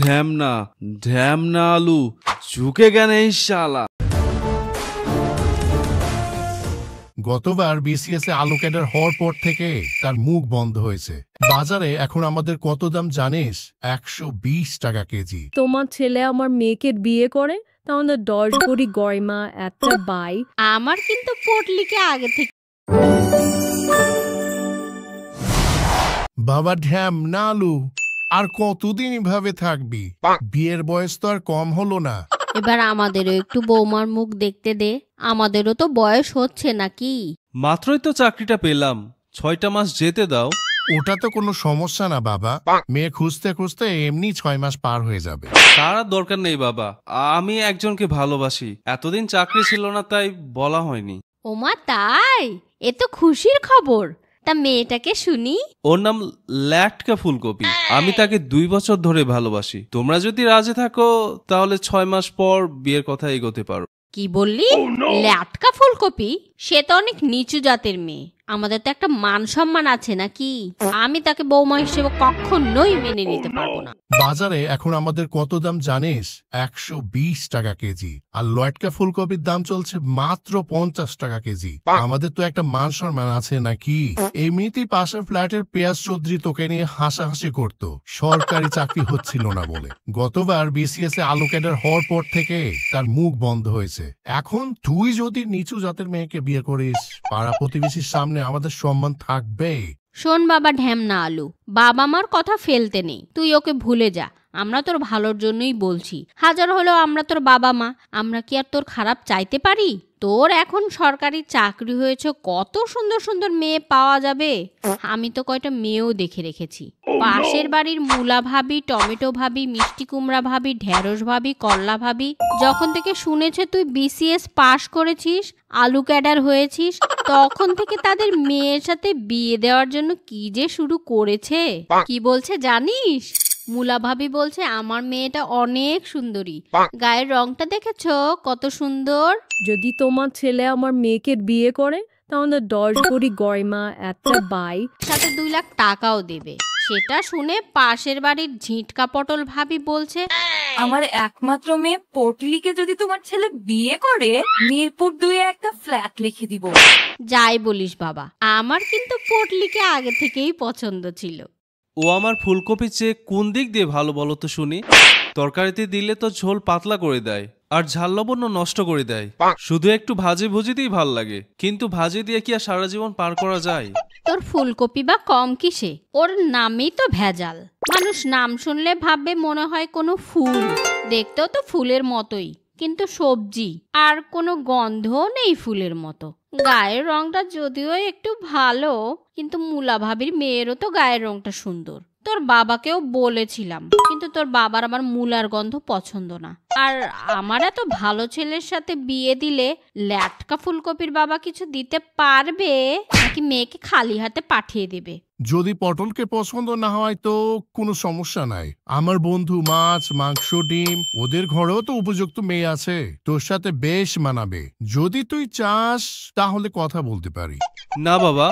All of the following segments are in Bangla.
ঢ্যামনা ঢ্যামনা আলু ঝুঁকে গেন এই শালা। গতবার বিসিএস এ আলু ক্যাডার হওয়ার পর থেকে তার মুখ বন্ধ হয়েছে। বাজারে এখন আমাদের কত দাম জানিস? 120 টাকা কেজি। তোমার ছেলে আমার মেয়েকে বিয়ে করে, তাহলে 10 কোটি গয়মা একটা বাই। আমার কিন্তু পটলিকে আগে থেকে। বাবা ঢ্যাম না আলু, আর কতদিন এভাবে থাকবি? বিয়ের বয়স তো আর কম হলো না। এবার আমাদেরও একটু বৌমার মুখ দেখতে দে, আমাদেরও তো বয়স হচ্ছে নাকি। মাত্রই তো চাকরিটা পেলাম, 6টা মাস যেতে দাও। ওটা তো কোনো সমস্যা না বাবা, মেয়ে খুঁজতে খুঁজতে এমনি 6 মাস পার হয়ে যাবে। তার আর দরকার নেই বাবা, আমি একজনকে ভালোবাসি। এতদিন চাকরি ছিল না তাই বলা হয়নি। ওমা তাই? এ তো খুশির খবর। তা মেয়েটাকে শুনি। ওর নাম ল্যাটকা ফুলকপি। আমি তাকে 2 বছর ধরে ভালোবাসি। তোমরা যদি রাজি থাকো তাহলে 6 মাস পর বিয়ের কথা এগোতে পারো। কি বললি? ল্যাটকা ফুলকপি? সে তো অনেক নিচু জাতের মেয়ে, আমাদের তো একটা মান সম্মান আছে নাকি। আমি তাকে বৌমা হিসেবে কখনোই মেনে নিতে পারবো না। বাজারে এখন আমাদের কত দাম জানিস? 120 টাকা কেজি। আর লটকা ফুলকপির দাম চলছে মাত্র 50 টাকা কেজি। আমাদের তো একটা মান সম্মান আছে নাকি। এমনিতেই পাশের ফ্ল্যাটের পেঁয়াজ চৌধুরী তোকে নিয়ে হাসাহাসি করতো, সরকারি চাকরি হচ্ছিল না বলে। গতবার বিসিএস এ আলু ক্যাডার হওয়ার পর থেকে তার মুখ বন্ধ হয়েছে। এখন তুই যদি নিচু জাতের মেয়েকে বিয়ে করিস, পাড়া প্রতিবেশীর সামনে আমাদের সম্মান থাকবে? শোন বাবা ঢ্যামনা আলু, বাবা মার কথা ফেলতে নেই, তুই ওকে ভুলে যা। আমরা তোর ভালোর জন্যই বলছি। হাজার হলেও আমরা তোর বাবা মা, আমরা কি আর তোর খারাপ চাইতে পারি? তোর এখন সরকারি চাকরি হয়েছে, কত সুন্দর সুন্দর মেয়ে পাওয়া যাবে। আমি তো কয়টা মেয়েও দেখে রেখেছি। পাশের বাড়ির মূলা ভাবি, টমেটো ভাবি, মিষ্টি কুমড়া ভাবি, ঢেঁড়স ভাবি, করলা ভাবি যখন থেকে শুনেছে তুই বিসিএস পাশ করেছিস, আলু ক্যাডার হয়েছিস, তখন থেকে তাদের মেয়ের সাথে বিয়ে দেওয়ার জন্য কি যে শুরু করেছে। কি বলছে জানিস? মুলা ভাবি বলছে আমার মেয়েটা অনেক সুন্দরী, গায়ের রংটা দেখেছো কত সুন্দর। যদি তোমার ছেলে আমার মেয়েকে বিয়ে করে, তাহলে 10 কোটি গয়মা একটা বাই, সাথে 2 লাখ টাকাও দেবে। সেটা শুনে পাশের বাড়ির ঝিটকা পটল ভাবি বলছে আমার একমাত্র মেয়ে পটলিকে যদি তোমার ছেলে বিয়ে করে, মিরপুর 2-এ একটা ফ্ল্যাট লিখে দিব। যাই বলিস বাবা, আমার কিন্তু পটলিকে আগে থেকেই পছন্দ ছিল। ও আমার ফুলকপি চেয়ে কোন দিক দিয়ে ভালো বলো তো শুনি? তরকারিতে দিলে তো ঝোল পাতলা করে দেয়, আর ঝাল লবণ নষ্ট করে দেয়। শুধু একটু ভাজি ভুজিতেই ভাল লাগে, কিন্তু ভাজি দিয়ে কি আর সারা জীবন পার করা যায়? তোর ফুলকপি বা কম কিসে? ওর নামেই তো ভেজাল। মানুষ নাম শুনলে ভাববে মনে হয় কোনো ফুল, দেখতেও তো ফুলের মতোই, কিন্তু সবজি, আর কোনো গন্ধও নেই ফুলের মতো। গায়ের রংটা যদিও একটু ভালো, কিন্তু মুলা ভাবির মেয়েরও তো গায়ের রংটা সুন্দর। তোর বাবাকেও বলেছিলাম, কিন্তু তোর বাবার আবার মুলার গন্ধ পছন্দ না। আর আমার এত ভালো ছেলের সাথে বিয়ে দিলে ল্যাটকা ফুলকপির বাবা কিছু দিতে পারবে নাকি মেয়েকে খালি হাতে পাঠিয়ে দেবে? যদি পটলকে পছন্দ না হয় তো কোনো সমস্যা নাই। আমার বন্ধু মাছ, মাংস, ডিম, ওদের ঘরেও তো উপযুক্ত মেয়ে আছে, তোর সাথে বেশ মানাবে। যদি তুই চাস তাহলে কথা বলতে পারি। না বাবা,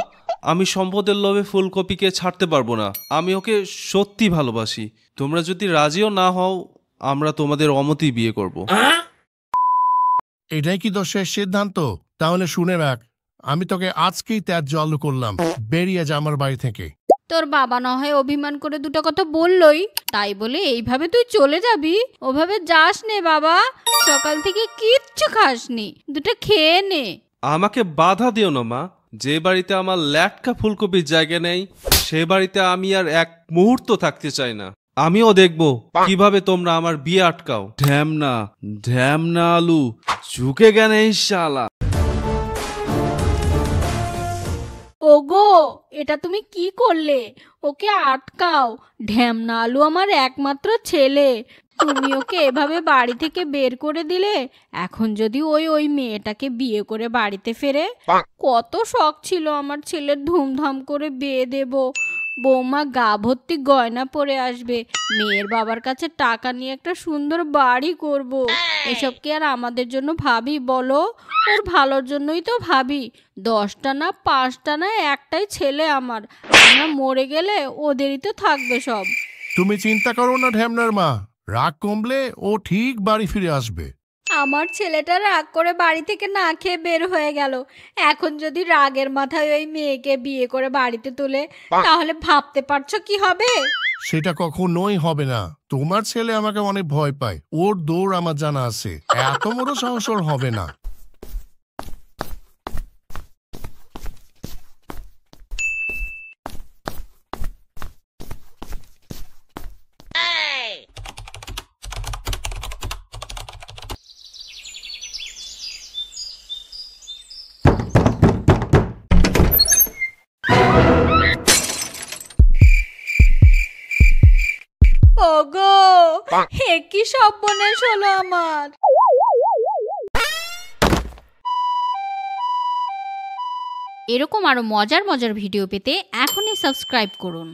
আমি সম্পদের লোভে ফুলকপিকে ছাড়তে পারবো না। আমি ওকে সত্যি ভালোবাসি। তোমরা যদি রাজিও না হও, আমরা তোমাদের অমতি বিয়ে করব। এটাই কি তোর শেষ সিদ্ধান্ত? তাহলে শুনে রাখ, আমি তোকে আজকেই ত্যায্য আলু করলাম, বেরিয়ে যা আমার বাড়ি থেকে। তোর বাবা না হয় অভিমান করে 2টা কথা বললই, তাই বলে এইভাবে তুই চলে যাবি? ওভাবে যাস নে বাবা, সকাল থেকে কিচ্ছু খাসনি, 2টা খেয়ে নে। আমাকে বাধা দিও না মা। যে বাড়িতে আমার ল্যাটকা ফুলকপির জায়গা নেই, সে বাড়িতে আমি আর এক মুহূর্ত থাকতে চাই না। আমিও দেখব কিভাবে তোমরা আমার বিয়ে আটকাও। ঢ্যামনা ঢ্যামনা আলু ঝুঁকে গেন এই শালা। ওগো, এটা তুমি কি করলে? ওকে আটকাও। ঢ্যামনা আলু আমার একমাত্র ছেলে, তুমি ওকে এভাবে বাড়ি থেকে বের করে দিলে। এখন যদি ওই মেয়েটাকে বিয়ে করে বাড়িতে ফেরে, কত শখ ছিল আমার ছেলের ধুমধাম করে বিয়ে দেব। বৌমা গা ভর্তি গয়না পরে আসবে, মেয়ের বাবার কাছে টাকা নিয়ে একটা সুন্দর বাড়ি করব। এসব কি আর আমাদের জন্য ভাবি বলো? ওর ভালোর জন্যই তো ভাবি। 10টা না 5টা না একটাই ছেলে আমার, আমরা মরে গেলে ওদেরই তো থাকবে সব। তুমি চিন্তা করো না ঢ্যামনার মা, রাগ কমলে ও ঠিক বাড়ি ফিরে আসবে। আমার ছেলেটা রাগ করে বাড়ি থেকে না খেয়ে বের হয়ে গেল। এখন যদি রাগের মাথায় ওই মেয়েকে বিয়ে করে বাড়িতে তুলে, তাহলে ভাবতে পারছো কি হবে? সেটা কখনোই হবে না। তোমার ছেলে আমাকে অনেক ভয় পায়, ওর দৌড় আমার জানা আছে। এত বড় সাহস ওর হবে না। ওগো, হে কি সর্বনাশ হলো আমার। এরকম আরো মজার মজার ভিডিও পেতে এখনই সাবস্ক্রাইব করুন।